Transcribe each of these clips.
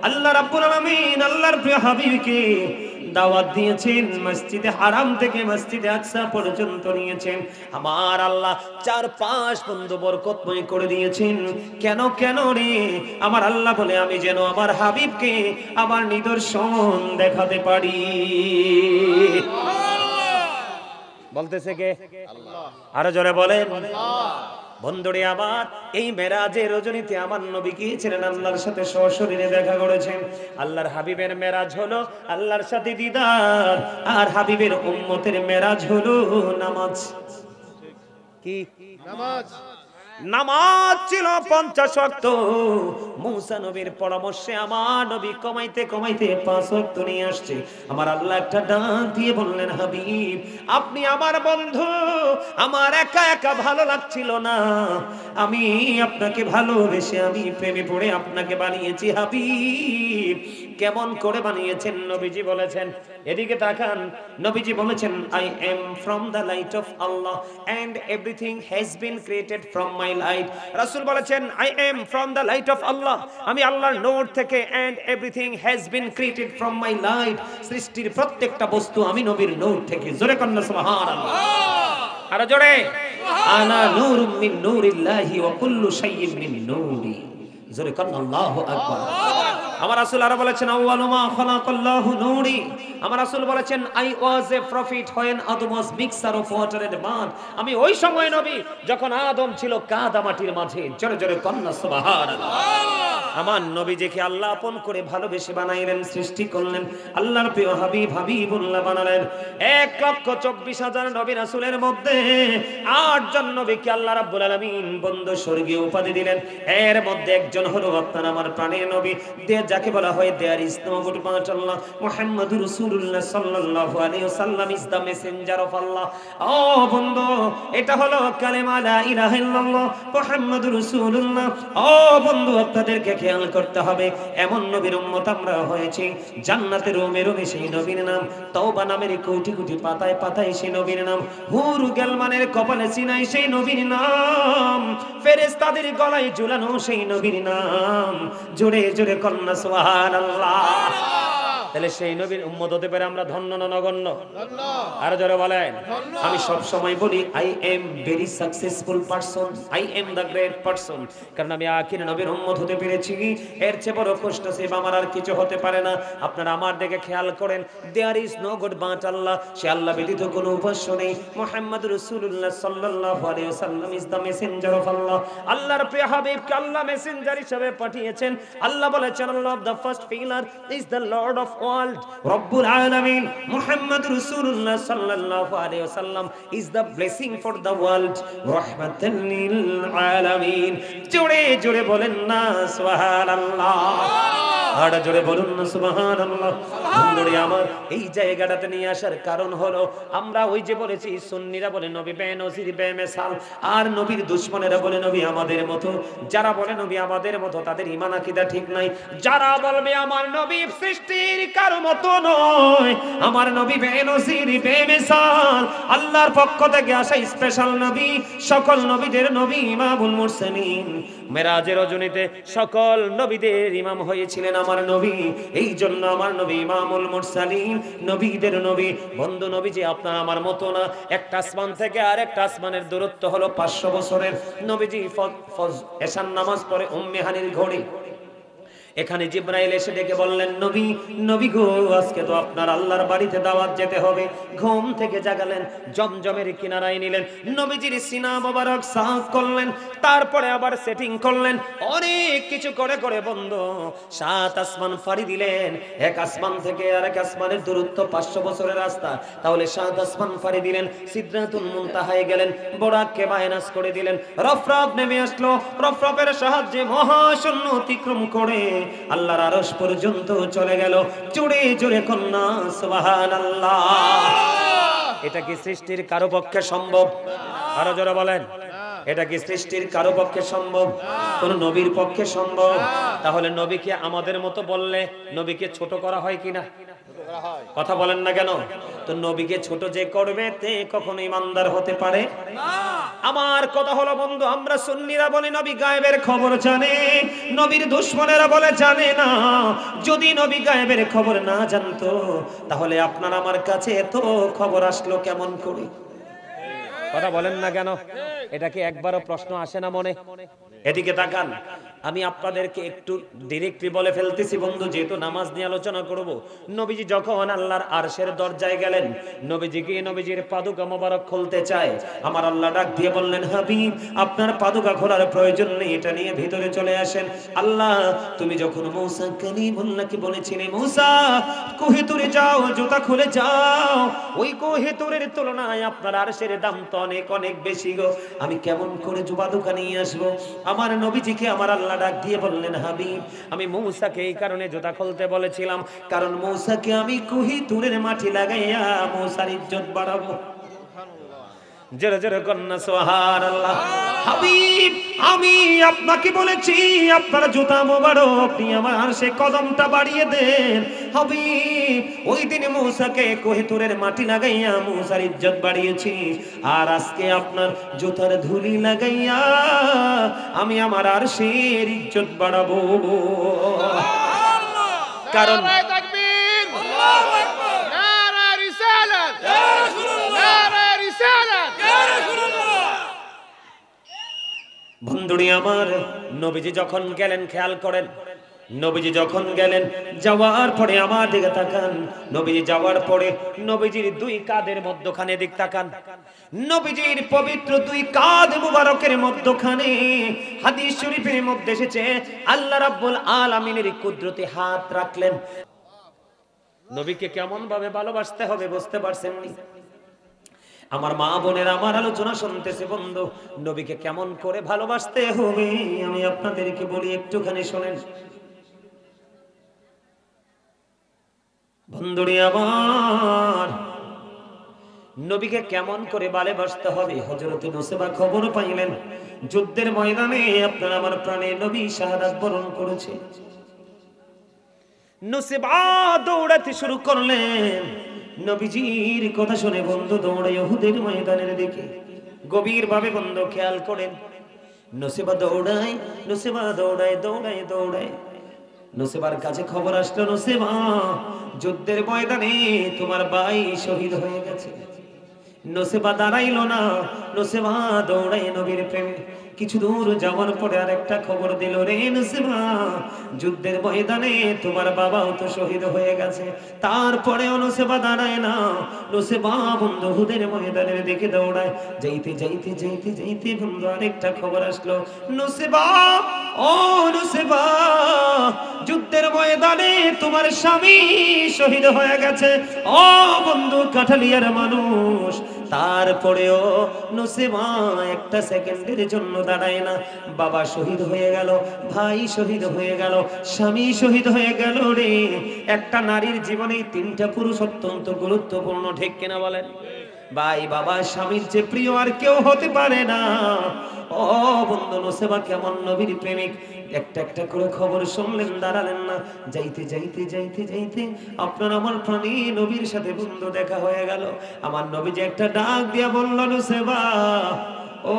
আল্লাহ রাব্বুল আলামিন আল্লাহর প্রিয় হাবিবকে দাওয়াত দিয়েছেন, মসজিদে হারাম থেকে মসজিদে আকসা পর্যন্ত নিয়েছেন। আমার আল্লাহ চারপাশ বন্ধু বরকতময় করে দিয়েছেন। কেন কেন রে? আমার আল্লাহ বলে আমি যেন আমার হাবিবকে আমার নিদর্শন দেখাতে পারি। বলতেছে কে? আল্লাহ। আরো জোরে বলেন আল্লাহ। বন্ধুরে আমার, এই মেরাজের রজনীতে আমার নবী গিয়েছিলেন, আল্লাহর সাথে সশরীরে দেখা করেছেন। আল্লাহর হাবিবের মেরাজ হলো আল্লাহর সাথে দিদার, আর হাবিবের উম্মতের মেরাজ হলো নামাজ। কি নামাজ? নামাজ ছিল 50 ওয়াক্ত। মুসা নবীর পরামর্শে আমার নবী কমাইতে কমাইতে 5 ওয়াক্ত নিয়ে আসছে। আমার আল্লাহ একটা ডাক দিয়ে বললেন, হাবিব আপনি আমার বন্ধু, আমার একা একা ভালো লাগছিল না, আমি আপনাকে ভালোবেসে আমি প্রেমে পড়ে আপনাকে বানিয়েছি। হাবিব কেমন করে বানিয়েছেন? নবীজি বলেছেন, এদিকে তাকান, নবীজি বলেছেন, I am from the light of Allah and everything has been created from my light. রাসূল বলেছেন, I am from the light of Allah, আমি আল্লাহর নূর থেকে, and everything has been created from my light, সৃষ্টির প্রত্যেকটা বস্তু আমি নবীর নূর থেকে। জোরে কন্না সুবহানাল্লাহ। আর জোরে, আনা নূরুম মিন নূরিল্লাহি ওয়া কুল্লু শাইইন মিন নূরি। জোরে কন্না আল্লাহু আকবার। আমার রাসূল আরো বলেছেন, আউয়ালু মা খালাকাল্লাহু নূরি। আমার রাসূল বলেছেন, I was a prophet when Adam was mixture of water and mud, আমি ওই সময় নবী যখন আদম ছিল কাদা মাটির মাঝে। জোরে জোরে কন্না সুবহানাল্লাহ। আমার নবীজিকে আল্লাহ আপন করে ভালোবেসে বানাইলেন, সৃষ্টি করলেন, আল্লাহর প্রিয় হাবিব হাবিবুল্লাহ বানালেন। 1,24,000 নবী রাসূলের মধ্যে 8 জন নবীকে আল্লাহ রাব্বুল আলামিন বন্ধু স্বর্গীয় উপাধি দিলেন। এর মধ্যে একজন হলো আপনার আমার প্রাণের নবী, যাকে বলা হয় there is no god but Allah, মুহাম্মাদুর রাসূলুল্লাহ সাল্লাল্লাহু আলাইহি ওয়াসাল্লাম is the messenger of Allah. ও বন্ধু, এটা হলো কালেমা লা ইলাহা ইল্লাল্লাহ মুহাম্মাদুর রাসূলুল্লাহ। ও বন্ধু, আপনাদেরকে খেয়াল করতে হবে, এমন নবীর উম্মত আমরা হয়েছি, জান্নাতের রুমে রুমে সেই নবীর নাম, তওবা নামের কোটি কোটি পাতায় পাতায় সেই নবীর নাম, হুর গেলমানের কপালে চিনাই সেই নবীর নাম, ফেরেশতাদের গলায় ঝুলানো সেই নবীর নাম। জোরে জোরে কন্না সুবহানাল্লাহ। তাহলে সেই নবীর উম্মত হতে পারে আমরা ধন্য না নগণ্য? আর জোরে বলেন। আমি সব সময় বলি, I am very successful person, I am the great person, কারণ আমি আখির নবীর উম্মত হতে পেরেছি। এর চেয়ে বড় কষ্ট সে আমার আর কিছু হতে পারে না। আপনারা আমার দিকে খেয়াল করেন, there is no god but Allah, সে আল্লাহ ব্যতীত কোনো উপাস্য নেই। মুহাম্মাদুর রাসূলুল্লাহ সাল্লাল্লাহু আলাইহি ওয়াসাল্লাম is the messenger of Allah, আল্লাহর প্রিয় হাবিবকে আল্লাহ মেসেঞ্জার হিসেবে পাঠিয়েছেন। আল্লাহ বলেছেন, Allah the first pillar is the lord of world, Rabbul Alamin, Muhammad Rasulullah sallallahu alaihi wasallam is the blessing for the world, rahmatan lil alamin. জোরে জোরে বলেন না সুবহানাল্লাহ। আর জোরে বলুন না সুবহানাল্লাহ। বন্ধুরে আমার, এই জায়গাটাতে নিয়ে আসার কারণ হলো, আমরা ওই যে বলেছি, সুন্নিরা বলে নবী বেনজির বেমিসাল, আর নবীর দুশমনেরা বলে নবী আমাদের মতো। যারা বলে নবী আমাদের মতো, তাদের ঈমান আকীদা ঠিক নাই। যারা বলবে আমার নবী সৃষ্টির কারো মতো নয়, আমার নবী বেনজির বেমিসাল, আল্লাহর পক্ষ থেকে আসা স্পেশাল নবী, সকল নবীদের নবী ইমামুল মুরসালিন, মেরাজের রজনীতে সকল নবীদের ইমাম হয়েছিলেন আমার নবী। এই জন্য আমার নবী ইমামুল মুরসালিন, নবীদের নবী। বন্ধু, নবী যে আপনার আমার মতো না, একটা আসমান থেকে আরেকটা আসমানের দূরত্ব হলো 500 বছরের। নবীজি এশার নামাজ পড়ে উম্মে হানির ঘড়ি, এখানে জিবরাইল এসে ডেকে বললেন, নবী নবী গো, আজকে তো আপনার আল্লাহর বাড়িতে দাওয়াত যেতে হবে। ঘুম থেকে জাগালেন, জমজমের কিনারায় নিলেন, নবীজির সিনা মোবারক সাফ করলেন, তারপরে আবার সেটিং করলেন, অনেক কিছু করে করে বন্ধু 7 আসমান ফাড়ি দিলেন। এক আসমান থেকে আরেক আসমানের দূরত্ব 500 বছরের রাস্তা, তাহলে 7 আসমান ফাড়ি দিলেন, সিদরাতুল মুনতাহায় গেলেন, বোরাককে মাইনাস করে দিলেন, রফরফ নেমে আসলো, রফরফের সাহায্যে মহাশূন্য অতিক্রম করে আল্লাহর আরশ পর্যন্ত চলে গেল। জোরে জোরে কন্না সুবহানাল্লাহ। এটা কি সৃষ্টির কারো পক্ষে সম্ভব? আরো জোরে বলেন, এটা কি সৃষ্টির কারো পক্ষে সম্ভব? কোন নবীর পক্ষে সম্ভব? তাহলে নবীকে আমাদের মতো বললে নবীকে ছোট করা হয় কিনা? কথা বলেন না কেন? তো নবীকে ছোট যে করবে তে কখনো ইমানদার হতে পারে না। আমার কথা হলো বন্ধু, আমরা সুন্নিরা বলি নবী গায়েবের খবর জানে, নবীর দুশমনেরা বলে জানে না। যদি নবী গায়েবের খবর না জানতো তাহলে আপনার আমার কাছে এত খবর আসলো কেমন করে? কথা বলেন না কেন? এটা কি একবারও প্রশ্ন আসে না মনে? এদিকে তাকান, আমি আপনাদেরকে একটু ডিরেক্টলি বলে ফেলতেছি বন্ধু, যেহেতু নামাজ নিয়ে আলোচনা করব। নবীজি যখন আল্লাহর আরশের দরজায় গেলেন, নবীজিকে নবীজির পাদুকা মোবারক খুলতে চায়, আমার আল্লাহ ডাক দিয়ে বললেন, হাবিব আপনার পাদুকা খোলার প্রয়োজন নেই, এটা নিয়ে ভিতরে চলে আসেন। আল্লাহ তুমি যখন মূসা কালিমুল্লাহকে বলেছিলে, মূসা কোহিতুরে যাও, জুতা খুলে যাও, ওই কোহিতুরের তুলনায় আপনার আরশের দাম তো অনেক অনেক বেশি গো, আমি কেমন করে পাদুকা নিয়ে আসবো? আমার নবীজিকে আমার আল্লাহ ডাক দিয়ে বললেন, হাবিব আমি মূসাকে এই কারণে জুতা খুলতে বলেছিলাম, কারণ মূসাকে আমি কোহিতুরের মাটি লাগাইয়া মূসার ইজ্জত বাড়াবো। জোরে জোরে কন্যা সুবহানাল্লাহ। হাবিব আমি আপনাকে বলেছি আপনার জুতা মোবারক নিয়ে আমার আরশে কদমটা বাড়িয়ে দেন। হাবিব ওই দিন মূসাকে কোহিতুরের মাটি লাগাইয়া মূসার ইজ্জত বাড়িয়েছি, আর আজকে আপনার জুতার ধুলি লাগাইয়া আমি আমার আরশের ইজ্জত বাড়াবো। কারণ বন্ধুরি আমার, নবীজি যখন গেলেন খেয়াল করেন, নবীজি যখন গেলেন যাওয়ার পরে আমার দিকে তাকান, নবীজি যাওয়ার পরে নবীজির দুই কাঁধের মধ্যখানে দিক তাকান, নবীজির পবিত্র দুই কাঁধ মুবারকের মধ্যখানে হাদিস শরীফের মধ্যে এসেছে আল্লাহ রাব্বুল আলামিনের কুদরতি হাত রাখলেন। নবীকে কেমন ভাবে ভালোবাসতে হবে বুঝতে পারছেন নি? আমার মা বোনের আমার আলোচনা শুনতেছে বন্ধু, নবীকে কেমন করে ভালোবাসতে হবে আমি আপনাদেরকে বলি, একটুখানি শোনেন বন্ধুরে আমার। নবীকে কেমন করে ভালোবাসতে হবে হযরত নুসবা খবর পাইলেন, যুদ্ধের ময়দানে আপনার আমার প্রাণে নবী শাহাদাত বরণ করেছে। নুসবা দৌড়াতে শুরু করলেন, নবীজির কথা শুনে বন্ধু দৌড়ায় উহুদের ময়দানের দিকে। গভীর ভাবে বন্ধু খেয়াল করেন, নুসবা দৌড়ায়, নুসবা দৌড়ায় দৌড়ায় দৌড়ায়, নুসবার কাছে খবর আসলো, নুসবা যুদ্ধের ময়দানে তোমার ভাই শহীদ হয়ে গেছে। নুসবা দাঁড়াইলো না, নুসবা দৌড়ায় নবীর প্রেমে। কিছু দূর যাওয়ার পরে আরেকটা খবর দিল, রে নুসবা যুদ্ধের ময়দানে তোমার বাবাও তো শহীদ হয়ে গেছে। তারপরে নুসবা দাঁড়ায় না, নুসবা বন্ধু উহুদের ময়দানের দিকে দৌড়ায়। যাইতে যাইতে যাইতে যাইতে বন্ধু আরেকটা খবর আসলো, নুসবা ও নুসবা যুদ্ধের ময়দানে তোমার স্বামী শহীদ হয়ে গেছে। ও বন্ধু কাঠালিয়ার মানুষ, তারপরেও নুসবা একটা সেকেন্ডের জন্য দাঁড়ায় না। বাবা শহীদ হয়ে গেল, ভাই শহীদ হয়ে গেল, স্বামী শহীদ হয়ে গেল রে। একটা নারীর জীবনে তিনটা পুরুষ অত্যন্ত গুরুত্বপূর্ণ, ঠিক কিনা বলেন? ভাই বাবা স্বামীর যে প্রিয় আর কেউ হতে পারে না। ও বন্ধু নুসবা কেমন নবীর প্রেমিক, একটা একটা করে খবর শুনলেন, দাঁড়ালেন না। যাইতে যাইতে যাইতে যাইতে আপনার আমার প্রাণী নবীর সাথে বন্ধু দেখা হয়ে গেল। আমার নবী যে একটা ডাক দিয়া বলল, নুসবা ও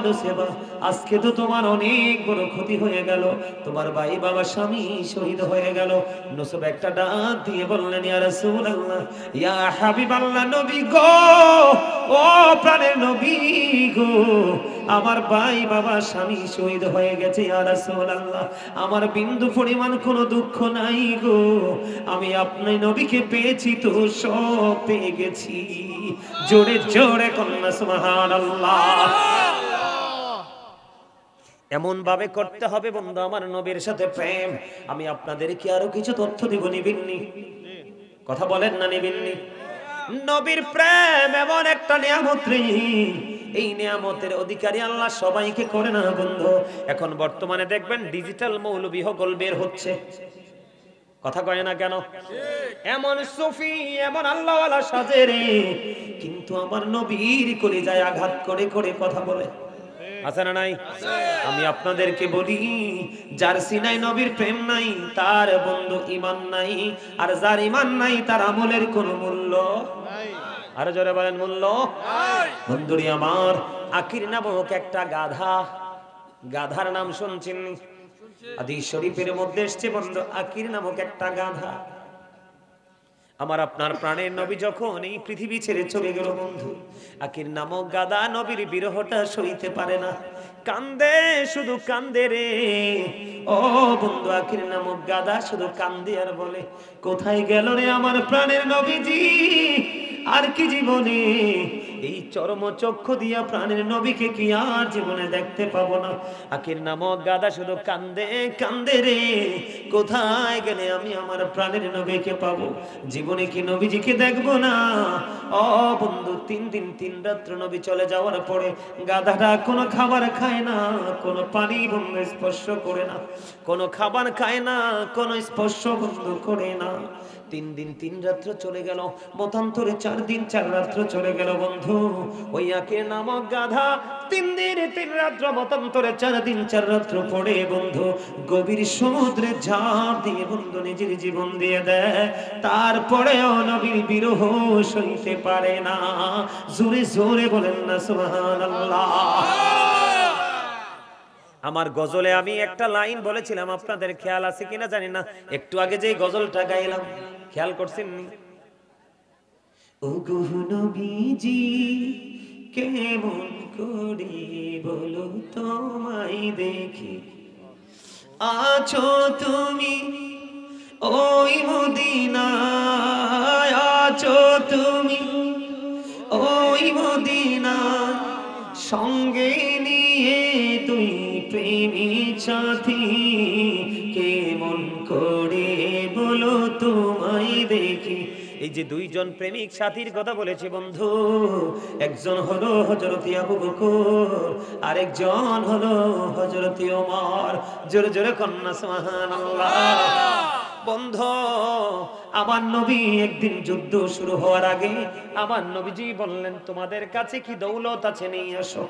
নুসবা আজকে তো তোমার অনেক বড় ক্ষতি হয়ে গেল, তোমার ভাই বাবা স্বামী শহীদ হয়ে গেল। নুসবা একটা ডাক দিয়ে বললেন, ইয়া রাসূলুল্লাহ, ইয়া হাবিবাল্লাহ, নবী গো, ও প্রাণের নবী গো, আমার ভাই বাবা স্বামী শহীদ হয়ে গেছে। ইয়া রাসূলুল্লাহ আমার বিন্দু পরিমাণ কোনো দুঃখ নাই গো, আমি আপনি নবীকে পেয়েছি তো সব পেয়ে গেছি। জোরে জোরে কন্যা সুবহানাল্লাহ। এমন ভাবে করতে হবে বন্ধু আমার নবীর সাথে প্রেম। আমি আপনাদেরকে আরো কিছু তথ্য দিব, নিবেননি? কথা বলেন না, নিবেননি? নবীর প্রেম এমন একটা নিয়ামত রে, এই নিয়ামতের অধিকারী আল্লাহ সবাইকে করে না বন্ধু। এখন বর্তমানে দেখবেন ডিজিটাল মৌলবী হগল বের হচ্ছে, কথা কয় না কেন? এমন সুফি এমন আল্লাহওয়ালা সাজে রে, কিন্তু আমার নবীর কলিজায় আঘাত করে করে কথা বলে। আছে না নাই? আমি আপনাদেরকে বলি, যার সিনায় নবীর প্রেম নাই তার বন্ধু ঈমান নাই, আর যার ঈমান নাই তার আমলের কোনো মূল্য নাই। আরো জোরে বলেন, মূল্য নাই। বন্ধুরি আমার, আকির নামক একটা গাধা, গাধার নাম শুনছেন? হাদিস শরীফের মধ্যে এসেছে বন্ধু, আকির নামক একটা গাধা। আমার আপনার প্রাণের নবী যখন এই পৃথিবী ছেড়ে চলে গেল বন্ধু, আকির নামক গাধা নবীর বিরহটা সইতে পারে না, কান্দে, শুধু কান্দে রে। ও বন্ধু, আকির নামক গাধা শুধু কান্দে আর বলে, কোথায় গেল রে আমার প্রাণের নবীজি? আর কি জীবনে এই চরম চক্ষু দিয়া প্রাণের নবীকে কি আর জীবনে দেখতে পাবো না? আকির নামক গাধা শুধু কান্দে কান্দে রে, কোথায় গেলে আমি আমার প্রাণের নবীকে পাবো? জীবনে কি নবীজিকে দেখবো না? ও বন্ধু, 3 দিন 3 রাত্র নবী চলে যাওয়ার পরে গাধাটা কোনো খাবার খায় না, কোনো পানি বন্ধু স্পর্শ করে না, কোনো খাবার খায় না, কোনো স্পর্শ বন্ধু করে না। 3 দিন 3 রাত্র চলে গেল, মতান্তরে 4 দিন 4 রাত্র চলে গেল বন্ধু। ওই আকির নামক গাধা 3 দিন 3 রাত্র মতান্তরে 4 দিন 4 রাত্র পড়ে বন্ধু গভীর সমুদ্রে ঝাঁপ দিয়ে বন্ধু নিজের জীবন দিয়ে দেয়। তারপরেও নবীর বিরহ সইতে পারে না। জোরে জোরে বলেন না সুবহানাল্লাহ। আমার গজলে আমি একটা লাইন বলেছিলাম, আপনাদের খেয়াল আছে কিনা জানি না, একটু আগে যে গজলটা গাইলাম খেয়াল করছেন নি? ও গো নবীজি কেমন করি বলো তোমায় দেখি, আছো তুমি ওই মদিনায়, আছো তুমি ওই মদিনায়, সঙ্গে নিয়ে তুই প্রেমিক সাথী, কেমন করে বলো তোমায় দেখি। এই যে 2 জন প্রেমিক সাথীর কথা বলেছে বন্ধু, একজন হলো হযরত আবু বকর, আরেকজন হলো হযরত ওমর। জোরে জোরে কন্যা সুবহানাল্লাহ। বন্ধু, আমার নবী একদিন যুদ্ধ শুরু হওয়ার আগে আমার নবীজি বললেন, তোমাদের কাছে কি দৌলত আছে নিয়ে আসো।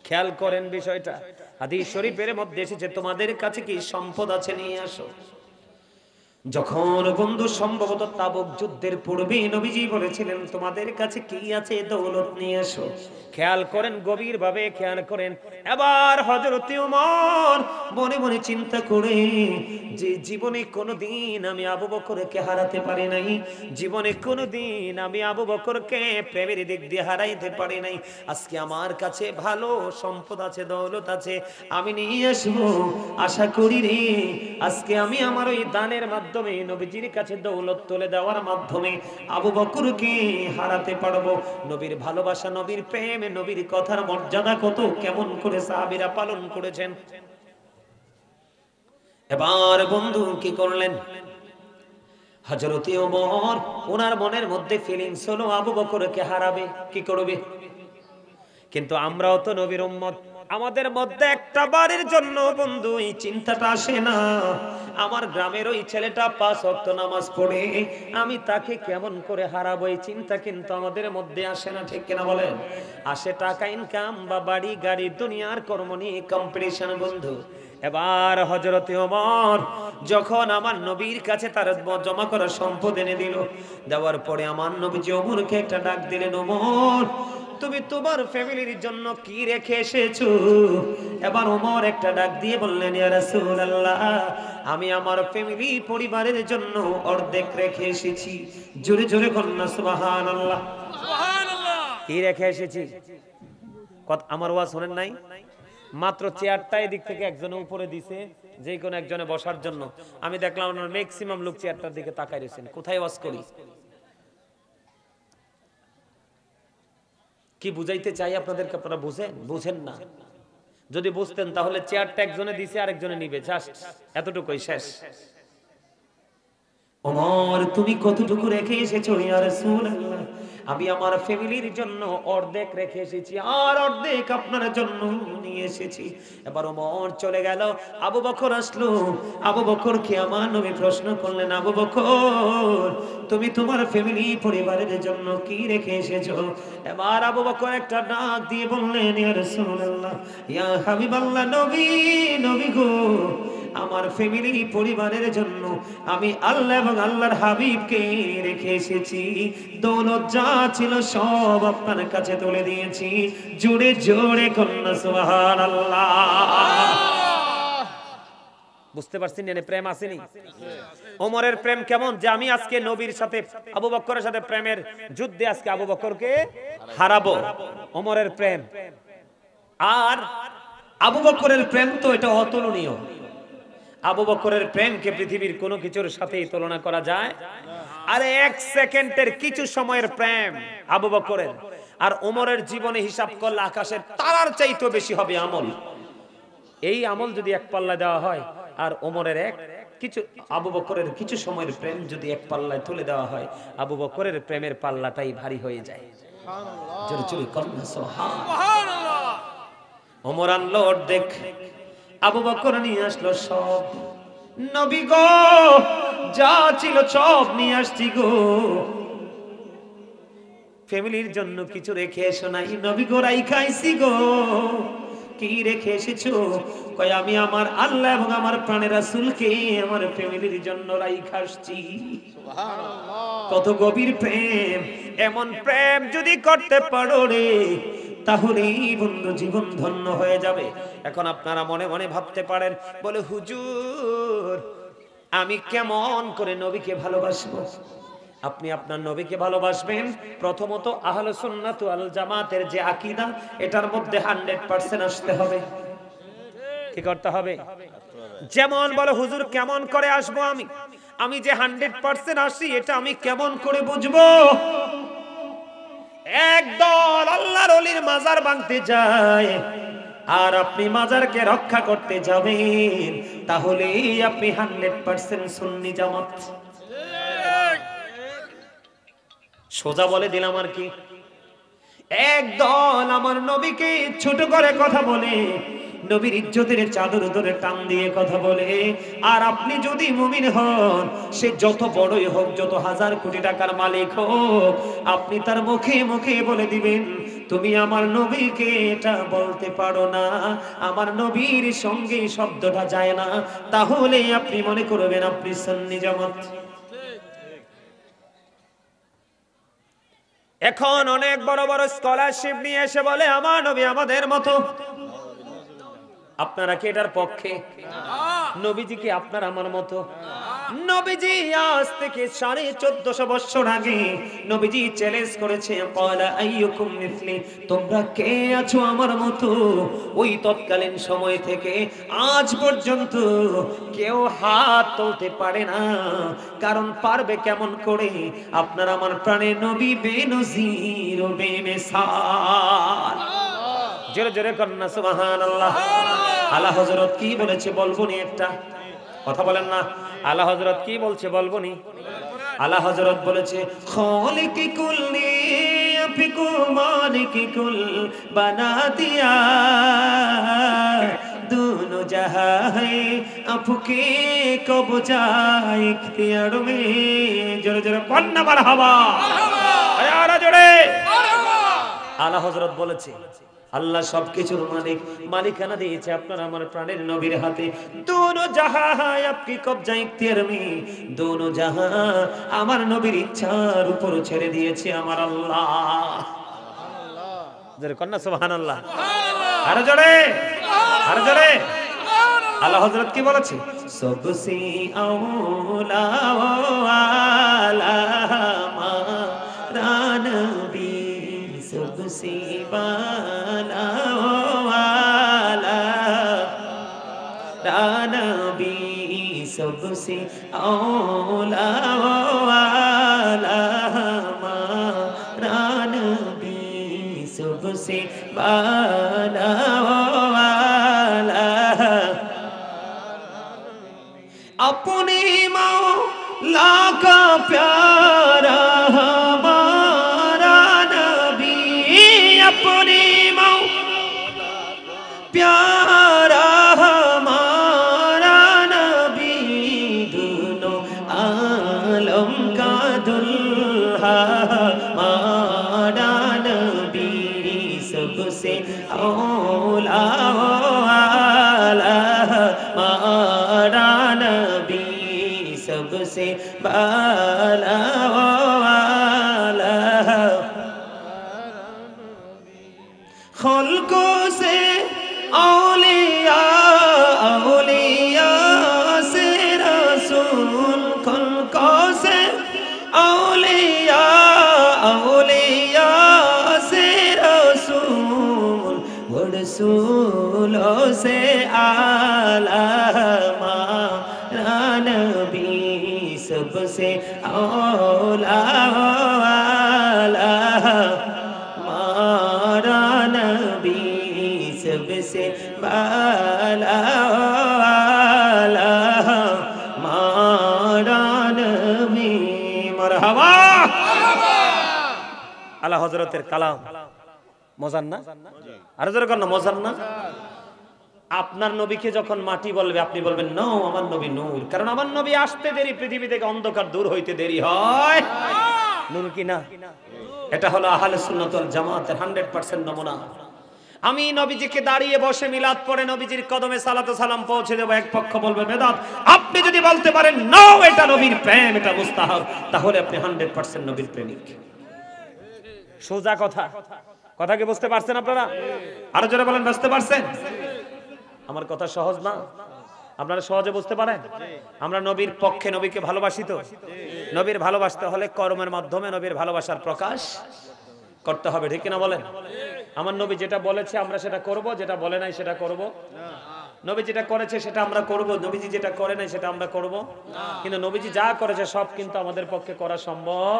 খেয়াল করেন বিষয়টা, হাদিস শরীফের মধ্যে এসেছে, তোমাদের কাছে কি সম্পদ আছে নিয়ে আসো। যখন বন্ধু সম্ভবত তাবুক যুদ্ধের পূর্বে নবীজি বলেছিলেন, তোমাদের কাছে কি আছে দৌলত নিয়ে এসো। খেয়াল করেন, গভীর ভাবে খেয়াল করেন। এবার হযরত ওমর মনে মনে চিন্তা করে, যে জীবনে কোনোদিন আমি আবু বকরকে হারাতে পারি নাই, জীবনে কোনোদিন আমি আবু বকরকে প্রেমের দিক দিয়ে হারাইতে পারি নাই, আজকে আমার কাছে ভালো সম্পদ আছে, দৌলত আছে, আমি নিয়ে আসবো। আশা করি রে, আজকে আমি আমার ওই দানের মাধ্যমে নবীজির কাছে দৌলত তুলে দেওয়ার মাধ্যমে আবু বকরকে হারাতে পারবো। নবীর ভালোবাসা, নবীর প্রেম, নবীর কথার মর্যাদা কত কেমন করে সাহাবীরা পালন করেছেন। এবার বন্ধু কি করলেন, হযরত ওমর ওনার মনের মধ্যে ফিলিংস হলো আবু বকরকে হারাবে, কি করবে। কিন্তু আমরাও তো নবীর উম্মত, আমাদের মধ্যে একটা বারের জন্য বন্ধু এই চিন্তাটা আসে না, আমার গ্রামের ওই ছেলেটা 5 ওয়াক্ত নামাজ পড়ে, আমি তাকে কেমন করে হারাবো, এই চিন্তা কিন্তু আমাদের মধ্যে আসে না, ঠিক কিনা বলেন? আসে টাকা ইনকাম বা বাড়ি গাড়ি, দুনিয়ার কর্ম নিয়ে কম্পিটিশন বন্ধু। এবার হযরত ওমর যখন আমার নবীর কাছে তার জমা করা সম্পদ এনে দিল, দেওয়ার পরে আমার নবীজি ওমরকে একটা ডাক দিলেন, ওমর তুমি তোমার ফ্যামিলির জন্য কি রেখে এসেছো? এবার ওমর একটা ডাক দিয়ে বললেন, ইয়া রাসূলুল্লাহ, আমি আমার ফ্যামিলি পরিবারের জন্য অর্ধেক রেখে এসেছি। জোরে জোরে কন্যা সুবহানাল্লাহ। সুবহানাল্লাহ। কি রেখে এসেছি? আমার ওয়াজ শুনেন নাই? মাত্র চেয়ারটা এদিক থেকে একজনে উপরে দিছে, যে কোনো একজনে বসার জন্য। আমি দেখলাম ওনার ম্যাক্সিমাম লোক চেয়ারটার দিকে তাকায় রয়েছেন। কোথায় ওয়াজ করি? কি বুঝাইতে চাই আপনাদেরকে, আপনারা বুঝেন না। যদি বুঝতেন তাহলে চেয়ারটা একজনে দিছে আরেকজনে নিবে, জাস্ট এতটুকুই, শেষ। ওমর তুমি কতটুকু রেখে এসেছো ইয়া রাসূলুল্লাহ? আমি আমার ফ্যামিলির জন্য অর্ধেক রেখে এসেছি আর অর্ধেক আপনার জন্য নিয়ে এসেছি। এবার ওমর চলে গেল, আবু বকর আসলো। আবু বকরকে আমার নবী প্রশ্ন করলেন, আবু বকর তুমি তোমার ফ্যামিলি পরিবারের জন্য কি রেখে এসেছো? এবার আবু বকর একটা ডাক দিয়ে বললেন, ইয়া রাসূলুল্লাহ, ইয়া হাবিবাল্লাহ, নবী নবী গো, আমার ফ্যামিলি পরিবারের জন্য আমি আল্লাহ এবং আল্লাহর হাবিবকে রেখে এসেছি। দৌলত যা ছিল সব আপনার কাছে তুলে দিয়েছি। জোরে জোরে কন্যা সুবহানাল্লাহ। বুঝতে পারছেন না প্রেম আসেনি? ওমরের প্রেম কেমন, যে আমি আজকে নবীর সাথে আবু বকরের সাথে প্রেমের যুদ্ধে আজকে আবু বকরকে হারাবো। ওমরের প্রেম আর আবু বকরের প্রেম তো এটা অতুলনীয়। আবু বকরের প্রেমকে পৃথিবীর কোনো কিছুর সাথেই তুলনা করা যায়? আরে এক সেকেন্ডের কিছু সময়ের প্রেম আবু বকরের আর ওমরের জীবনে হিসাব করলে আকাশের তারার চাইতেও বেশি হবে আমল। এই আমল যদি এক পাল্লা দেওয়া হয় আর ওমরের আবু বকরের কিছু সময়ের প্রেম যদি এক পাল্লায় তুলে দেওয়া হয়, আবু বকরের প্রেমের পাল্লাটাই ভারী হয়ে যায়। জোরে জোরে কন্যা সুবহানাল্লাহ। ওমর আনলো অর্ধেক, আবু বকর নিয়ে আসলো সব। নবী গো, যা ছিল সব নিয়ে আসছি গো, ফ্যামিলির জন্য কিছু রেখে এসো নাই। নবী গো, রাইখাইছি গো। কি রেখে এসেছো? কয় আমি আমার আল্লাহ এবং আমার প্রাণের রাসূলকে আমার ফ্যামিলির জন্য রাইখা আসছি। সুবহানাল্লাহ। কত গভীর প্রেম! এমন প্রেম যদি করতে পারো রে, তাহলেই বন্ধু জীবন ধন্য হয়ে যাবে। এখন আপনারা মনে মনে ভাবতে পারেন, বলে হুজুর আমি কেমন করে নবীকে ভালোবাসবো? আপনি আপনার নবীকে ভালোবাসবেন, প্রথমত আহলে সুন্নাত ওয়াল জামাতের যে আকীদা, এটার মধ্যে 100% আসতে হবে। কি করতে হবে? যেমন বলে হুজুর কেমন করে আসবো আমি যে 100% আসি, এটা আমি কেমন করে বুঝবো? একদল আল্লাহর ওলির মাজার ভাঙতে যায় আর আপনি মাজারকে রক্ষা করতে যাবেন, তাহলে আপনি 100% সুন্নি জামাত। সোজা বলে দিলাম আর কি। একদল আমার নবীকে ছোট করে কথা বলে, নবীর ইজ্জতের চাদর ধরে টান দিয়ে কথা বলে, আর আপনি যদি মুমিন হন, সে যত বড়ই হোক, যত হাজার কোটি টাকার মালিক হোক, আপনি তার মুখে মুখে বলে দিবেন তুমি আমার নবীকে এটা বলতে পারো না, আমার নবীর সঙ্গে শব্দটা যায় না, তাহলে আপনি মনে করবেন আপনি সুন্নি জামাত। এখন অনেক বড় বড় স্কলারশিপ নিয়ে এসে বলে আমার নবী আমাদের মতো। আপনারা কি এটার পক্ষে? নবীজি কি আপনার আমার মতো? নবীজি আজ থেকে 1450 বছর আগে নবীজি চ্যালেঞ্জ করেছে, ক্বালা আইয়ুকুম মিসলি, তোমরা কে আছো আমার মতো? ওই তৎকালীন সময় থেকে আজ পর্যন্ত কেউ হাত তুলতে পারে না। কারণ পারবে কেমন করে? আপনার আমার প্রাণের নবী বেনজির ও বেমিসাল। জোরে জোরে কন্যা সুবহানাল্লাহ। আলা হযরত কি বলেছে বলবো নি? একটা কথা বলেন না, আলা হযরত কি বলছে বলবো নি? আলা হযরত বলেছে, খালিকি কুল্লি আফিকু মালিকি কুল বানা দিয়া, दोनों जहां है आपके कब्जा इख्तियार में। जोरे जोरे कन्ना मारहाबा, আরে জোরে। আলা হযরত বলেছে আল্লাহ সবকিছুর মালিক, মালিকানা দিয়েছে আপনার আমার প্রাণের নবীর হাতে। দোনো জাহাঁ হ্যায় আপকি কবজা ইখতিয়ার মে, দোনো জাহাঁ আমার নবীর ইচ্ছার উপর ছেড়ে দিয়েছে আমার আল্লাহ। সুবহানাল্লাহ। জোরে কন্না সুবহানাল্লাহ। আরে জোরে, আরে জোরে। আল্লাহ হযরত কি বলেছে? সবসে আওলা ওয়ালা মারানবী, सबसे बाला वाला नबी, सबसे औला वाला हमारा नबी, सबसे बाला वाला। अपने मौला का प्यारा हमारा आलम का दुल्हा हमारा नबी सबसे औला वाला हमारा नबी सबसे बाला वाला खल्कों से औलिया औलिया से रसूल खल्कों से औलिया औलिया से रसूल वो रसूलों से आला हमारा नबी सबसे औला वाला हमारा नबी सबसे बाला वाला हमारा नबी मरहबा আলা হযরতের কালাম মজার না আরো জোরে কর না মজার না আপনার নবীকে যখন মাটি বলবে আপনি বলবেন নো আমার নবী নূর কারণ আমার নবী আসতে দেরি পৃথিবী থেকে অন্ধকার দূর হইতে দেরি হয় নূর কি না এটা হলো আহলে সুন্নাত ওয়াল জামাতের 100% নমুনা আমি নবীজিকে দাঁড়িয়ে বসে মিলাদ পড়ে নবীজির কদমে সালাত ও সালাম পৌঁছে দেব এক পক্ষ বলবে বেদাত আপনি যদি বলতে পারেন নো এটা নবীর প্রেম এটা মুস্তাহাব তাহলে আপনি 100% নবীর প্রেমিক সোজা কথা কথা কি বুঝতে পারছেন আপনারা আরো জোরে বলেন বুঝতে পারছেন আমার কথা সহজ না আপনারা সহজে বুঝতে পারেন আমরা নবীর পক্ষে নবীকে ভালোবাসি তো নবীর ভালোবাসতে হলে কর্মের মাধ্যমে নবীর ভালোবাসার প্রকাশ করতে হবে ঠিক কি না বলেন আমার নবী যেটা বলেছে আমরা সেটা করব যেটা বলে নাই সেটা করব নবী যেটা করেছে সেটা আমরা করব নবীজি যেটা করে নাই সেটা আমরা করব কিন্তু নবীজি যা করেছে সব কিন্তু আমাদের পক্ষে করা সম্ভব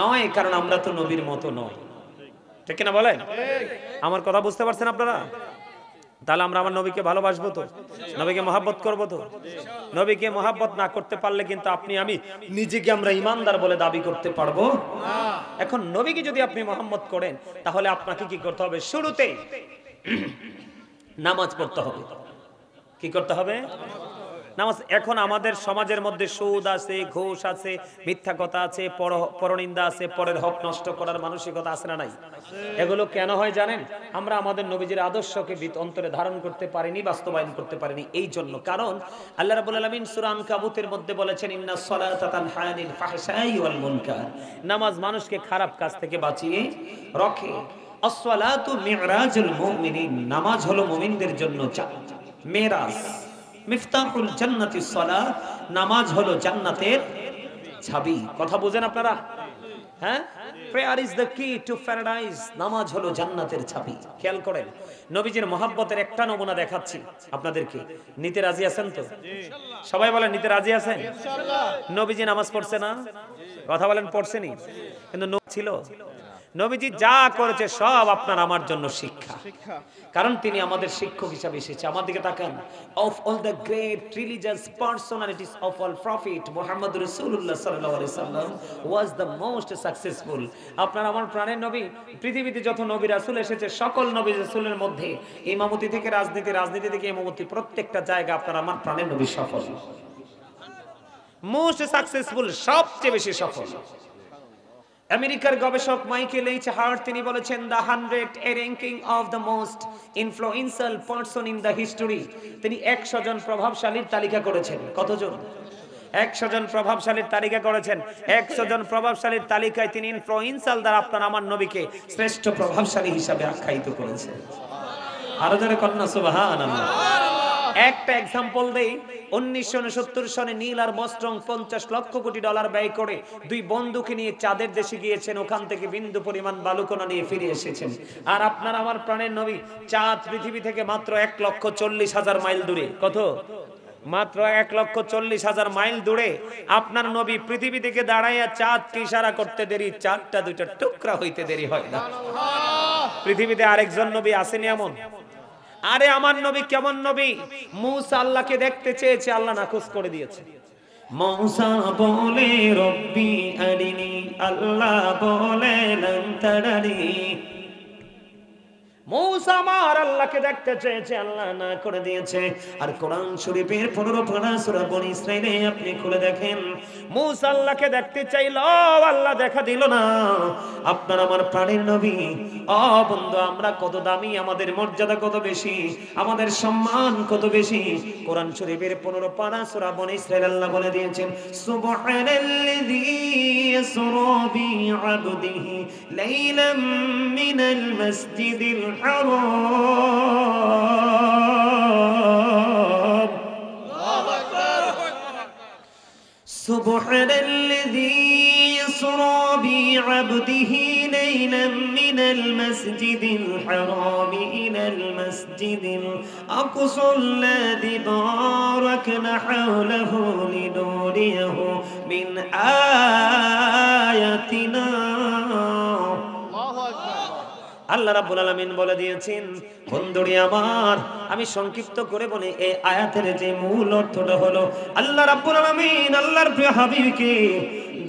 নয় কারণ আমরা তো নবীর মতো নই ঠিক কি না বলেন আমার কথা বুঝতে পারছেন আপনারা তাহলে আমরা আমার নবীকে ভালোবাসবো তো নবীকে মহব্বত করব তো নবীকে মহব্বত না করতে পারলে কিন্তু আপনি আমি নিজেকে আমরা ঈমানদার বলে দাবি করতে পারবো না এখন নবীকে যদি আপনি মহব্বত করেন তাহলে আপনাকে কি করতে হবে শুরুতে নামাজ পড়তে হবে কি করতে হবে নামাজ এখন আমাদের সমাজের মধ্যে সুদ আছে ঘুষ আছে মিথ্যা কথা আছে পরনিন্দা আছে পরের হক নষ্ট করার মানসিকতা আছে না নাই এগুলো কেন হয় জানেন আমরা আমাদের নবীজির আদর্শকে অন্তরে ধারণ করতে পারিনি বাস্তবায়ন করতে পারিনি এই জন্য কারণ আল্লাহ রাব্বুল আলামিন সূরা আনকাবুতের মধ্যে বলেছেন ইন্নাস সালাতা তানহা আনিল ফাহশাই ওয়াল মুনকার নামাজ মানুষকে খারাপ কাজ থেকে বাঁচিয়ে রাখে আস-সালাতু মিরাজুল মুমিনিন নামাজ হলো মুমিনদের জন্য মেরাজ মিফতাহুল জান্নাতিস সালাহ নামাজ হলো জান্নাতের চাবি কথা বুঝেন আপনারা হ্যাঁ প্রেয়ার ইজ দ্য কি টু প্যারাডাইস নামাজ হলো জান্নাতের চাবি খেয়াল করেন নবীজির মহব্বতের একটা নমুনা দেখাচ্ছি আপনাদেরকে নিতে রাজি আছেন তো ইনশাআল্লাহ সবাই বলেন নিতে রাজি আছেন ইনশাআল্লাহ নবীজি নামাজ পড়ছে না কথা বলেন পড়ছেনি কিন্তু ছিল নবীজি যা করেছে সব আপনার আমার জন্য শিক্ষা কারণ তিনি আমাদের শিক্ষক হিসেবে এসেছে আমার দিকে তাকান of all the great religious personalities of all prophet Muhammad রাসূলুল্লাহ সাল্লাল্লাহু আলাইহি সাল্লাম ওয়াজ দ্য মোস্ট সাকসেসফুল আপনার আমার প্রাণের নবী পৃথিবীতে যত নবী রাসূল এসেছে সকল নবী রাসূলের মধ্যে ইমামতি থেকে রাজনীতি থেকে ইমামতি প্রত্যেকটা জায়গা আপনার আমার প্রাণের নবী সফল মোস্ট সাকসেসফুল সবচেয়ে বেশি সফল আমেরিকার গবেষক মাইকেল এইচ হার্ট তিনি বলেছেন the 100 ranking of the most influential person in the history তিনি 100 জন প্রভাবশালীর তালিকা করেছেন কতজন 100 জন প্রভাবশালীর তালিকা করেছেন 100 জন প্রভাবশালীর তালিকায় তিনি ইনফ্লুয়েন্সিয়াল দ্বারা আপনার আমার নবীকে শ্রেষ্ঠ প্রভাবশালী হিসেবে আখ্যায়িত করেছেন আরো জোরে কন্যা সুবহানাল্লাহ একটা एग्जांपल দেই 1969 সনে নীল আর মস্ট্রং 50 লক্ষ কোটি ডলার ব্যয় করে দুই বন্ধুকে নিয়ে চাঁদের দেশে গিয়েছেন ওখান থেকে বিন্দু পরিমাণ বালুকণা নিয়ে ফিরে এসেছেন আর আপনার আমার প্রাণের নবী চাঁদ পৃথিবী থেকে মাত্র 1,40,000 মাইল দূরে কত মাত্র 1,40,000 মাইল দূরে আপনার নবী পৃথিবী থেকে দাঁড়াইয়া চাঁদকে ইশারা করতে দেরি চাঁদটা দুইটা টুকরা হইতে দেরি হয় না পৃথিবীতে আরেকজন নবী আসেনি এমন আরে আমার নবী কেমন নবী মুসা আল্লাহকে দেখতে চেয়েছে আল্লাহ নাকচ করে দিয়েছে মুসা বলে রব্বি আরিনি আল্লাহ বলে লন তারানি মূসা আমার আল্লাহকে দেখতে চেয়েছে, আল্লাহ না করে দিয়েছে। আর কোরআন শরীফের 15 পারা সূরা বনী ইসরাঈলে আপনি খুলে দেখেন, মূসা আল্লাহকে দেখতে চাইলো, আল্লাহ দেখা দিল না। আপনার আমার প্রাণের নবী, ও বন্ধু, আমরা কত দামি, আমাদের মর্যাদা কত বেশি, আমাদের সম্মান কত বেশি। কোরআন শরীফের 15 পারা সূরা বনী ইসরাঈল আল্লাহ বলে দিয়েছেন, সুবহানাল্লাযী ইয়াসরা বি'আবদিহি লাইলাম মিনাল মাসজিদিল হারাম। আল্লাহু আকবার। সুবহানাল্লাযী ইয়াসরা বি'আবদিহি লাইলাম মিনাল মাসজিদিল হারাম ইলাল মাসজিদিল আকসাল্লাযী বারাকনা হাওলাহু লিনুরিয়াহু মিন আয়াতিনা। আল্লাহ রাব্বুল আলামিন বলে দিয়েছেন, বন্ধুরে আমার, আমি সংক্ষিপ্ত করে বলি, এই আয়াতের যে মূল অর্থটা হলো, আল্লাহ রাব্বুল আলামিন আল্লাহর প্রিয় হাবিবকে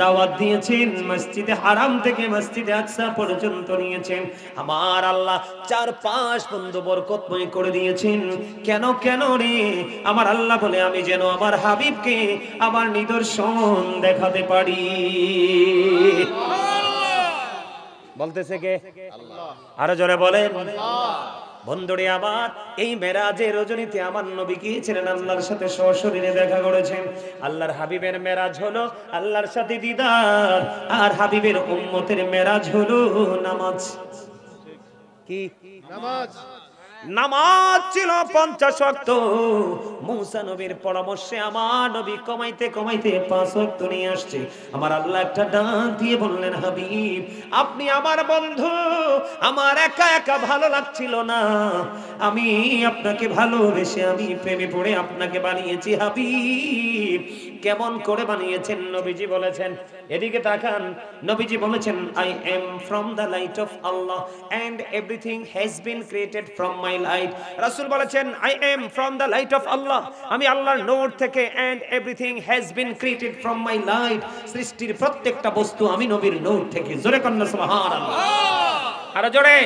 দাওয়াত দিয়েছেন, মসজিদে হারাম থেকে মসজিদে আকসা পর্যন্ত নিয়েছেন। আমার আল্লাহ 4-5 বন্ধু বরকতময় করে দিয়েছেন। কেন কেন রে? আমার আল্লাহ বলে, আমি যেন আমার হাবিবকে আমার নিদর্শন দেখাতে পারি। বলতেছে কে? আল্লাহ। আরো জোরে বলেন আল্লাহ। বন্ধুরে আমার, এই মেরাজের রজনীতে আমার নবী গিয়েছিলেন, আল্লাহর সাথে সশরীরে দেখা করেছেন। আল্লাহর হাবিবের মেরাজ হলো আল্লাহর সাথে দিদার, আর হাবিবের উম্মতের মেরাজ হলো নামাজ। কি নামাজ? নামাজ ছিল 50 ওয়াক্ত। মূসা নবীর পরামর্শে আমার নবী কমাইতে কমাইতে 5 ওয়াক্ত নিয়ে আসছে। আমার আল্লাহ একটা ডাক দিয়ে বললেন, হাবিব, আপনি আমার বন্ধু, আমার একা একা ভালো লাগছিল না, আমি আপনাকে ভালোবেসে আমি প্রেমে পড়ে আপনাকে বানিয়েছি। হাবিব, কেমন করে বানিয়েছেন? নবীজি বলেছেন, এদিকে তাকান, নবীজি বলেছেন, I am from the light of Allah and everything has been created from my light. রাসূল বলেছেন, I am from the light of Allah, আমি আল্লাহর নূর থেকে, and everything has been created from my light, সৃষ্টির প্রত্যেকটা বস্তু আমি নবীর নূর থেকে। জোরে কন্না সুবহানাল্লাহ। আর জোরে,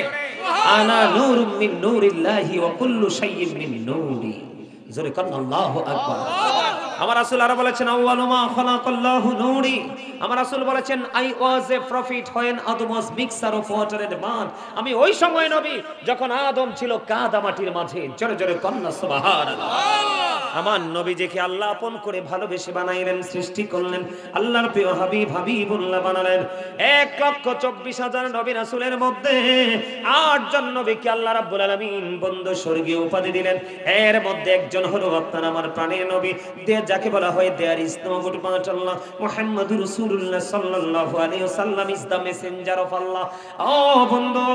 আনা নূরুম মিন নূরিল্লাহি ওয়া কুল্লু শাইইন মিন নূরি। জোরে কন্না আল্লাহু আকবার। আমার রাসূল আরো বলেছেন, আউয়ালু মা খালাকাল্লাহু নূরি। আমার রাসূল বলেছেন, I was a prophet when Adam was mixture of water and mud. আমি ওই সময় নবী যখন আদম ছিল কাদা মাটির মাঝে। জোরে জোরে কন্না সুবহানাল্লাহ। আমার নবীজিকে আল্লাহ আপন করে ভালোবেসে বানাইলেন, সৃষ্টি করলেন, আল্লাহর প্রিয় হাবিব হাবিবুল্লাহ বানালেন। 1,24,000 নবী রাসূলের মধ্যে 8 জন নবীকে আল্লাহ রাব্বুল আলামিন বন্ধু স্বর্গীয় উপাধি দিলেন। এর মধ্যে একজন হলো আপনার আমার প্রাণের নবী, যাকে বলা হয় there is no god but Allah, মুহাম্মাদুর রাসূলুল্লাহ সাল্লাল্লাহু আলাইহি ওয়াসাল্লাম is the messenger of Allah. ও বন্ধু,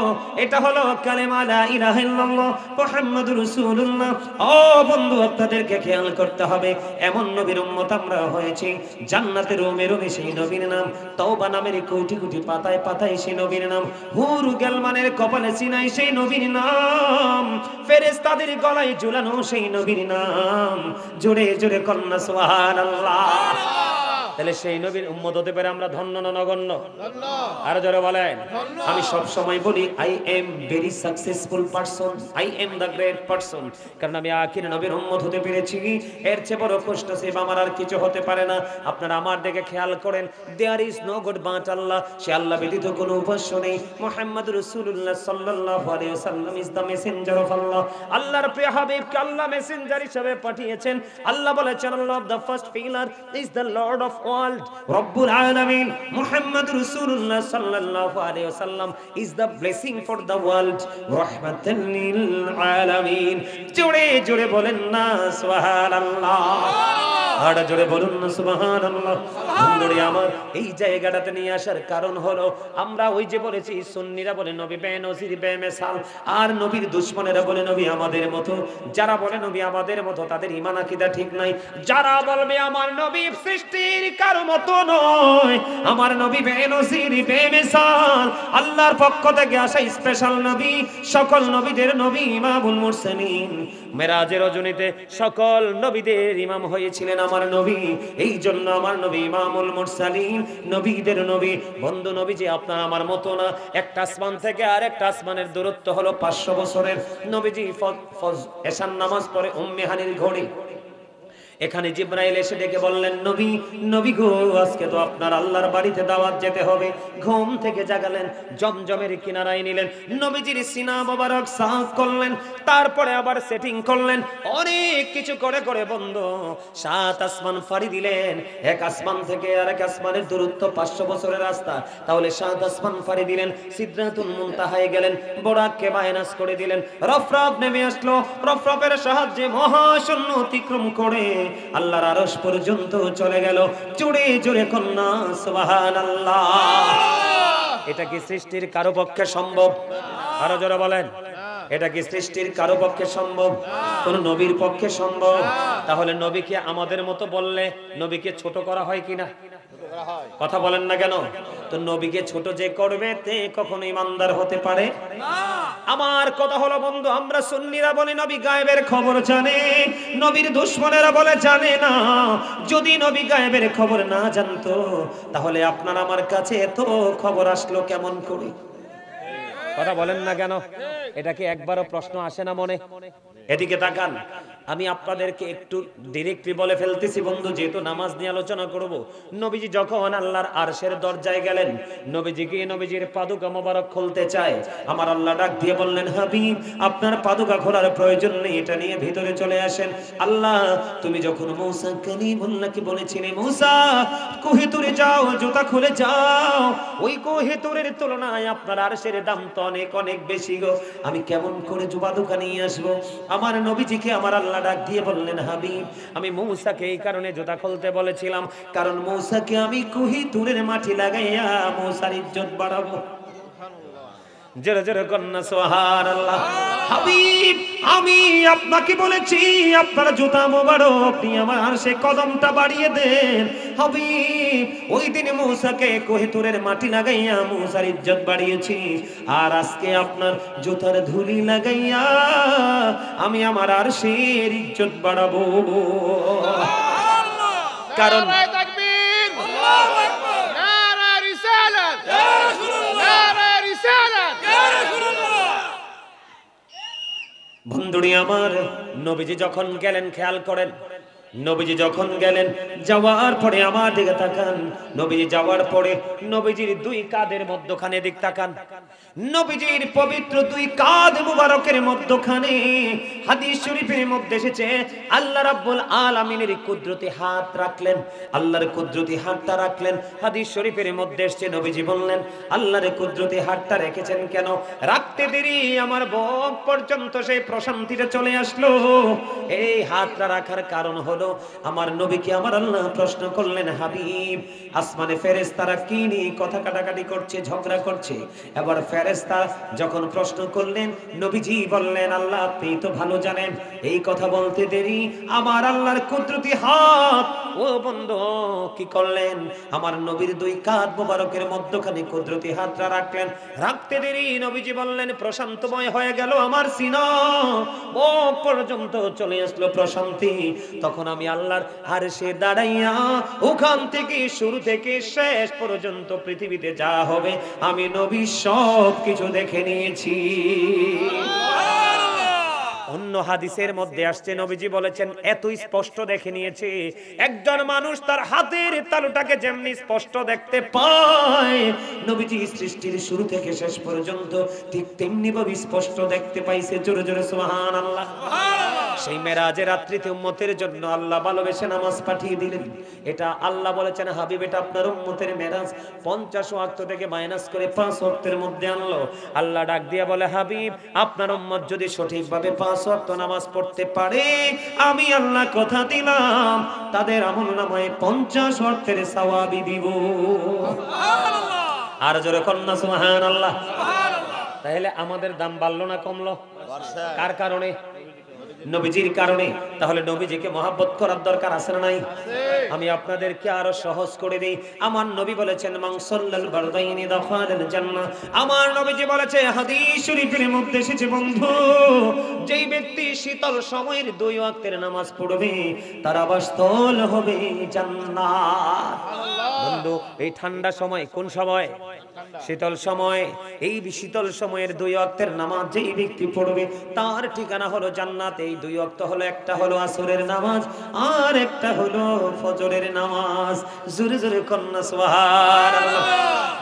এটা হলো কালেমা লা ইলাহা ইল্লাল্লাহ মুহাম্মাদুর রাসূলুল্লাহ। ও বন্ধু, আপনাদেরকে খেয়াল করতে হবে, এমন নবীর উম্মত আমরা হয়েছি, জান্নাতের রুমে রুমে সেই নবীর নাম, তওবা নামের কোটি কোটি পাতায় পাতায় সেই নবীর নাম, হুর গেলমানের কপালে সিনাই সেই নবীর নাম, ফেরেশতাদের গলায় ঝুলানো সেই নবীর নাম। জোরে জোরে কন্না সুবহানাল্লাহ। তাহলে সেই নবীর উম্মত হতে পারে আমরা ধন্য না নগণ্য? ধন্য। আর জোরে বলেন। আমি সব সময় বলি, I am very successful person, I am the great person, কারণ আমি আখির নবীর উম্মত হতে পেরেছি। এর চেয়ে বড় কষ্ট সেবা আমার আর কিছু হতে পারে না। আপনারা আমার দিকে খেয়াল করেন, there is no god but Allah, সে আল্লাহ ব্যতীত কোনো উপাস্য নেই। মুহাম্মাদুর রাসূলুল্লাহ সাল্লাল্লাহু আলাইহি ওয়াসাল্লাম is the messenger of Allah. আল্লাহর প্রিয় হাবিবকে আল্লাহ মেসেঞ্জার হিসেবে পাঠিয়েছেন। আল্লাহ বলেছেন, Allah the first pillar is the lord of world, Rabbul Alamin. Muhammad Rasulullah sallallahu alaihi wasallam is the blessing for the world, rahmatan lil alamin. জোরে জোরে বলেন না সুবহানাল্লাহ। আর জোরে বলুন না সুবহানাল্লাহ। বন্ধুরে আমার, এই জায়গাটাতে নিয়ে আসার কারণ হলো, আমরা ওই যে বলেছি, সুন্নিরা বলে নবী বেনজির বেমিসাল, আর নবীর দুশমনেরা বলে নবী আমাদের মতো। যারা বলে নবী আমাদের মতো, তাদের ঈমান আকীদা ঠিক নাই। যারা বলবে আমার নবী সৃষ্টির কারো মতো নয়, আমার নবী বেনজির বেমিসাল, আল্লাহর পক্ষ থেকে আসা স্পেশাল নবী, সকল নবীদের নবী, ইমামুল মুরসালিন, মেরাজের রজনীতে সকল নবীদের ইমাম হয়েছিলেন আমার নবী। এই জন্য আমার নবী ইমামুল মুরসালিন, নবীদের নবী। বন্ধু নবীজি আপনার আমার মতো না, একটা আসমান থেকে আর একটা আসমানের দূরত্ব হলো 500 বছরের। নবীজি এশার নামাজ পড়ে উম্মে হানির ঘড়ি। এখানে জিবরাইল এসে ডেকে বললেন, নবী নবী গো, আজকে তো আপনার আল্লাহর বাড়িতে দাওয়াত যেতে হবে। ঘুম থেকে জাগালেন, জমজমের কিনারায় নিলেন, নবীজির সিনা মোবারক সাফ করলেন, তারপরে আবার সেটিং করলেন, অনেক কিছু করে করে বন্ধু 7 আসমান ফাড়ি দিলেন। এক আসমান থেকে আরেক আসমানের দূরত্ব 500 বছরের রাস্তা, তাহলে 7 আসমান ফাড়ি দিলেন, সিদরাতুল মুনতাহায় গেলেন, বোরাককে মাইনাস করে দিলেন, রফরফ নেমে আসলো, রফরফের সাহায্যে মহাশূন্য অতিক্রম করে আল্লাহর আরশ পর্যন্ত চলে গেল। জোরে জোরে কন্যা সুবহানাল্লাহ। এটা কি সৃষ্টির কারো পক্ষে সম্ভব? আরো জোরে বলেন, এটা কি সৃষ্টির কারো পক্ষে সম্ভব? কোন নবীর পক্ষে সম্ভব? তাহলে নবীকে আমাদের মতো বললে নবীকে ছোট করা হয় কিনা? কথা বলেন না কেন? তো নবীকে ছোট যে করবে তে কখনো ইমানদার হতে পারে না। আমার কথা হলো বন্ধু, আমরা সুন্নিরা বলি নবী গায়েবের খবর জানে, নবীর দুশমনেরা বলে জানে না। যদি নবী গায়েবের খবর না জানতো তাহলে আপনার আমার কাছে এত খবর আসলো কেমন করে? কথা বলেন না কেন? এটা কি একবারও প্রশ্ন আসে না মনে? এদিকে তাকান, আমি আপনাদেরকে একটু ডিরেক্টলি বলে ফেলতেছি বন্ধু, যেহেতু নামাজ নিয়ে আলোচনা করব। নবীজি যখন আল্লাহর আরশের দরজায় গেলেন, নবীজি গিয়ে নবীজির পাদুকা মোবারক খুলতে চায়, আমার আল্লাহ ডাক দিয়ে বললেন, হাবিব আপনার পাদুকা খোলার প্রয়োজন নেই, এটা নিয়ে ভিতরে চলে আসেন। আল্লাহ তুমি যখন মূসা কালিমুল্লাহকে বলেছিলে, মূসা কোহিতুরে যাও, জুতা খুলে যাও, ওই কোহিতুরের তুলনায় আপনার আরশের দাম তো অনেক অনেক বেশি গো, আমি কেমন করে পাদুকা নিয়ে আসবো? আমার নবীজিকে আমার আল্লাহ ডাক দিয়ে বললেন, হাবিব আমি মূসাকে এই কারণে জুতা খুলতে বলেছিলাম, কারণ মূসাকে আমি কোহিতুরের মাটি লাগাইয়া মূসার ইজ্জত বাড়াবো। জোরে জোরে কন্যা সুবহানাল্লাহ। হাবিব আমি আপনাকে বলেছি আপনার জুতা মোবারক নিয়ে আমার আরশে কদমটা বাড়িয়ে দেন। হাবিব ওই দিন মূসাকে কোহিতুরের মাটি লাগাইয়া মূসার ইজ্জত বাড়িয়েছি, আর আজকে আপনার জুতার ধুলি লাগাইয়া আমি আমার আরশের ইজ্জত বাড়াবো। কারণ বন্ধুরি আমার, নবীজি যখন গেলেন খেয়াল করেন, নবীজি যখন গেলেন যাওয়ার পরে আমার দিকে তাকান, নবীজি যাওয়ার পরে নবীজির দুই কাঁধের মধ্যখানে দিক তাকান, নবীজির পবিত্র দুই কাঁধ মুবারকের মধ্যখানে হাদিস শরীফের মধ্যে এসেছে আল্লাহ রাব্বুল আলামিনের কুদরতি হাত রাখলেন, আল্লাহর কুদরতি হাতটা রাখলেন। হাদিস শরীফের মধ্যে এসেছে নবীজি বললেন, আল্লাহর কুদরতি হাতটা রেখেছেন কেন? রাখতে দেরি আমার বুক পর্যন্ত সেই প্রশান্তিটা চলে আসলো। এই হাতটা রাখার কারণ হলো আমার নবীকে আমার আল্লাহ প্রশ্ন করলেন, হাবিব আসমানে ফেরেশতারা কি নিয়ে কথা কাটাকাটি করছে, ঝগড়া করছে। এবার ফেরেশতা যখন প্রশ্ন করলেন, নবীজি বললেন, আল্লাহ আপনি তো ভালো জানেন। এই কথা বলতে দেরি আমার আল্লাহর কুদরতি হাত ও বন্ধু কি করলেন? আমার নবীর দুই কাঁধ মোবারকের মধ্যখানে কুদরতি হাতটা রাখলেন। রাখতে দেরি নবীজি বললেন, প্রশান্তময় হয়ে গেল আমার সিনা, ও পর্যন্ত চলে আসলো প্রশান্তি। তখন আমি আল্লাহর আরশে দাঁড়াইয়া ওখান থেকে শুরু থেকে শেষ পর্যন্ত পৃথিবীতে যা হবে আমি নবী সব কিছু দেখে নিয়েছি। অন্য হাদিসের মধ্যে আসছে নবীজি বলেছেন এত স্পষ্ট দেখে নিয়েছে, একজন মানুষ তার হাতের তালুটাকে যেমনি স্পষ্ট দেখতে পায়, নবীজি সৃষ্টির শুরু থেকে শেষ পর্যন্ত ঠিক তেমনি ভাবে স্পষ্ট দেখতে পাইছে। জোরে জোরে সুবহানাল্লাহ। সেই মেরাজের রাত্রিতে উম্মতের জন্য আল্লাহ ভালোবেসে নামাজ পাঠিয়ে দিলেন। এটা আল্লাহ বলেছেন, হাবিব এটা আপনার উম্মতের মেরাজ, 50 ওয়াক্ত থেকে মাইনাস করে 5 ওয়াক্তের মধ্যে আনলো। আল্লাহ ডাক দিয়ে বলে, হাবিব আপনার উম্মত যদি সঠিকভাবে 5 ওয়াক্ত নামাজ পড়তে পারে, আমি আল্লাহ কথা দিলাম তাদের আমলনামায় 50 ওয়াক্তের সওয়াব দিব। সুবহানাল্লাহ। আর জোরে কন্না সুবহানাল্লাহ। সুবহানাল্লাহ। তাহলে আমাদের দাম বাড়লো না কমলো? কার কারণে? নবীজির কারণে, তাহলে নবীজিকে মহব্বত করার দরকার আছে না নাই? আমি আপনাদেরকে আরো সহজ করে দেই। আমার নবী বলেছেন মান সাল্লাল বারদাইনি দাখালাল জান্নাহ। আমার নবীজি বলেছে হাদিস শরীফের মধ্যে এসেছে বন্ধু, যেই ব্যক্তি শীতল সময়ের 2 ওয়াক্তের নামাজ পড়বে তার আবাসস্থল হবে জান্নাত। বন্ধু এই ঠান্ডা সময়, কোন সময়? শীতল সময়। এই শীতল সময়ের 2 ওয়াক্তের নামাজ যেই ব্যক্তি পড়বে তার ঠিকানা হলো জান্নাত। এই 2 ওয়াক্ত হলো, একটা হলো আসরের নামাজ আর একটা হলো ফজরের নামাজ। জোরে জোরে কন্যা সুবহানাল্লাহ।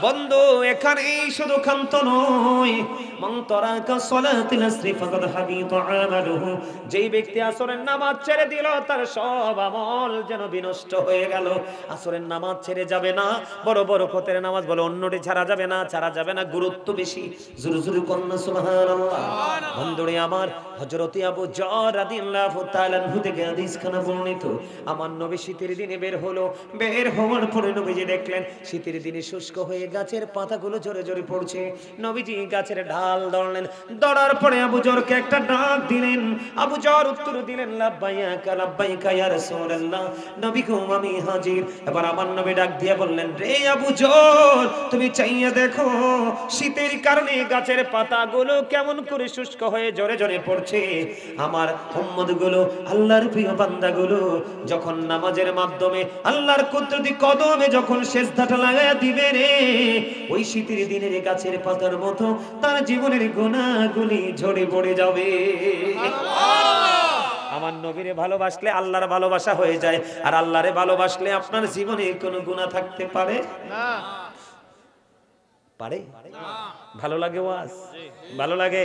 বন্ধু এখানেই শুধু ক্ষান্ত নয়, মান তারাকা সালাতিল আসরি ফাকাদ হাবিতা আমালুহু। যেই ব্যক্তি আসরের নামাজ ছেড়ে দিল তার সব আমল যেন বিনষ্ট হয়ে গেল। আসরের নামাজ ছেড়ে যাবে না, বড় বড় ফতের নামাজ বলে অন্যটি ছাড়া যাবে না, ছাড়া যাবে না, গুরুত্ব বেশি। জোরে জোরে কন্যা সুবহানাল্লাহ। বন্ধুরে আমার, হযরত আবু যর রাদিয়াল্লাহু তাআলা আনহু থেকে হাদিস খানা বর্ণিত, আমার নবী শীতের দিনে বের হলো। বের হওয়ার পরে নবীজি দেখলেন শীতের দিনে শুষ্ক হয়ে গাছের পাতাগুলো ঝরে ঝরে পড়ছে। নবীজি গাছের ঢাল ধরলেন, ধরার পরে আবু যরকে একটা ডাক দিলেন। আবু যর উত্তর দিলেন লাব্বাইকা লাব্বাইকা ইয়া রাসূলুল্লাহ, নবী গো আমি হাজির। এবার আমার নবী ডাক দিয়ে বললেন, রে আবু যর, তুমি চাইয়া দেখো শীতের কারণে গাছের পাতাগুলো কেমন করে শুষ্ক হয়ে ঝরে ঝরে পড়ছে। আমার উম্মতগুলো, আল্লাহর প্রিয় বান্দাগুলো যখন নামাজের মাধ্যমে আল্লাহর কুদরতি কদমে যখন সিজদাটা লাগায়া দিবে রে, ওই শীতের দিনের গাছের পাতার মতো তার জীবনের গুনাহগুলি ঝরে পড়ে যাবে। আমার নবীরে ভালোবাসলে আল্লাহর ভালোবাসা হয়ে যায়, আর আল্লাহরে ভালোবাসলে আপনার জীবনে কোনো গুনাহ থাকতে পারে না। পারে? ভালো লাগে ওয়াজ? ভালো লাগে?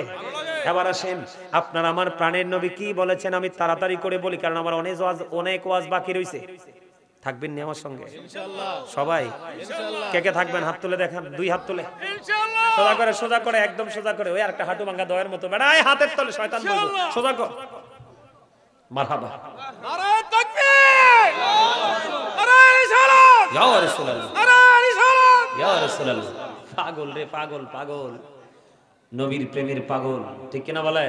এবার আসেন, আপনার আমার প্রাণের নবী কি বলেছেন আমি তাড়াতাড়ি করে বলি, কারণ আমার অনেক ওয়াজ বাকি রয়েছে। থাকবেন নি আমার সঙ্গে সবাই? কে কে থাকবেন হাত তুলে দেখান, 2 হাত তুলে। সোজা করে, সোজা করে, একদম সোজা করে। ওই আরেকটা হাঁটু ভাঙা দয়ের মতো বেড়া, হাতের তলে শয়তান বলবো, সোজা কর। মারহাবা, নারে তাকবীর, নারে রিসালাত, ইয়া রাসূলুল্লাহ, নারে রিসালাত, ইয়া রাসূলুল্লাহ। পাগল রে পাগল, পাগল, নবীর প্রেমের পাগল, ঠিক কিনা বলে?